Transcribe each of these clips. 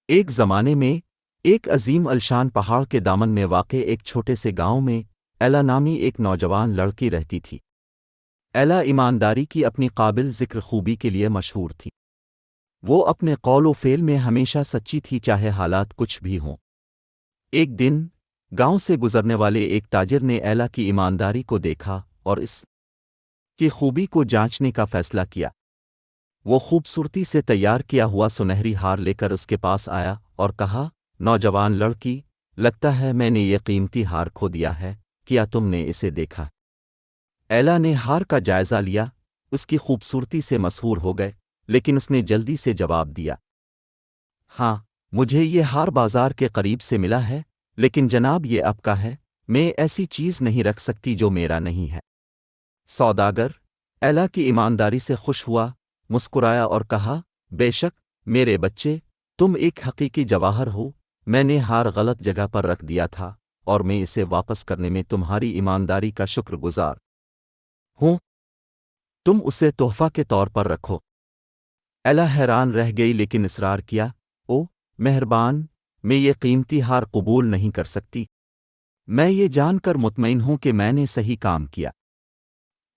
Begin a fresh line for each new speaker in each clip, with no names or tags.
ایک زمانے میں ایک عظیم الشان پہاڑ کے دامن میں واقع ایک چھوٹے سے گاؤں میں ایلا نامی ایک نوجوان لڑکی رہتی تھی۔ ایلا ایمانداری کی اپنی قابل ذکر خوبی کے لیے مشہور تھی۔ وہ اپنے قول و فعل میں ہمیشہ سچی تھی، چاہے حالات کچھ بھی ہوں۔ ایک دن گاؤں سے گزرنے والے ایک تاجر نے ایلا کی ایمانداری کو دیکھا اور اس کی خوبی کو جانچنے کا فیصلہ کیا۔ وہ خوبصورتی سے تیار کیا ہوا سنہری ہار لے کر اس کے پاس آیا اور کہا، نوجوان لڑکی، لگتا ہے میں نے یہ قیمتی ہار کھو دیا ہے، کیا تم نے اسے دیکھا؟ ایلا نے ہار کا جائزہ لیا، اس کی خوبصورتی سے مسحور ہو گئے، لیکن اس نے جلدی سے جواب دیا، ہاں، مجھے یہ ہار بازار کے قریب سے ملا ہے، لیکن جناب یہ آپ کا ہے، میں ایسی چیز نہیں رکھ سکتی جو میرا نہیں ہے۔ سوداگر ایلا کی ایمانداری سے خوش ہوا، مسکرایا اور کہا، بے شک میرے بچے، تم ایک حقیقی جواہر ہو، میں نے ہار غلط جگہ پر رکھ دیا تھا اور میں اسے واپس کرنے میں تمہاری ایمانداری کا شکر گزار ہوں، تم اسے تحفہ کے طور پر رکھو۔ ایلا حیران رہ گئی لیکن اصرار کیا، او مہربان، میں یہ قیمتی ہار قبول نہیں کر سکتی، میں یہ جان کر مطمئن ہوں کہ میں نے صحیح کام کیا۔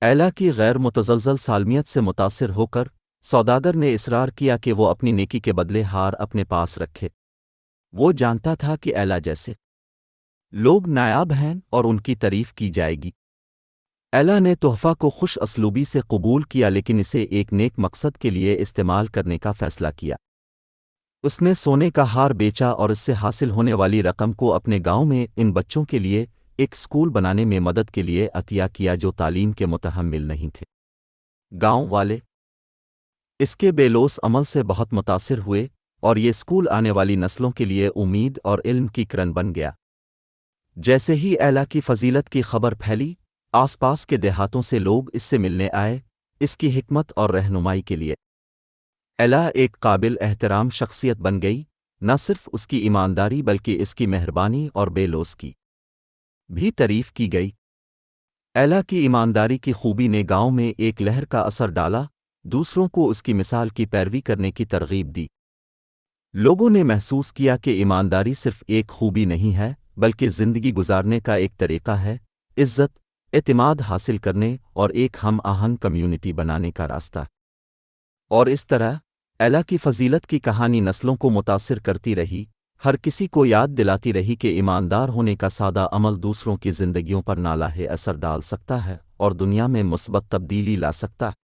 ایلا کی غیر متزلزل سالمیت سے متاثر ہو کر سوداگر نے اصرار کیا کہ وہ اپنی نیکی کے بدلے ہار اپنے پاس رکھے۔ وہ جانتا تھا کہ ایلا جیسے لوگ نایاب ہیں اور ان کی تعریف کی جائے گی۔ ایلا نے تحفہ کو خوش اسلوبی سے قبول کیا، لیکن اسے ایک نیک مقصد کے لیے استعمال کرنے کا فیصلہ کیا۔ اس نے سونے کا ہار بیچا اور اس سے حاصل ہونے والی رقم کو اپنے گاؤں میں ان بچوں کے لیے ایک اسکول بنانے میں مدد کے لیے عطیہ کیا جو تعلیم کے متحمل نہیں تھے۔ گاؤں والے اس کے بے لوث عمل سے بہت متاثر ہوئے اور یہ اسکول آنے والی نسلوں کے لیے امید اور علم کی کرن بن گیا۔ جیسے ہی ایلا کی فضیلت کی خبر پھیلی، آس پاس کے دیہاتوں سے لوگ اس سے ملنے آئے، اس کی حکمت اور رہنمائی کے لیے۔ ایلا ایک قابل احترام شخصیت بن گئی، نہ صرف اس کی ایمانداری بلکہ اس کی مہربانی اور بے لوث کی بھی تعریف کی گئی۔ ایلا کی ایمانداری کی خوبی نے گاؤں میں ایک لہر کا اثر ڈالا، دوسروں کو اس کی مثال کی پیروی کرنے کی ترغیب دی۔ لوگوں نے محسوس کیا کہ ایمانداری صرف ایک خوبی نہیں ہے بلکہ زندگی گزارنے کا ایک طریقہ ہے، عزت، اعتماد حاصل کرنے اور ایک ہم آہنگ کمیونٹی بنانے کا راستہ۔ اور اس طرح ایلا کی فضیلت کی کہانی نسلوں کو متاثر کرتی رہی، ہر کسی کو یاد دلاتی رہی کہ ایماندار ہونے کا سادہ عمل دوسروں کی زندگیوں پر نالاحق اثر ڈال سکتا ہے اور دنیا میں مثبت تبدیلی لا سکتا ہے۔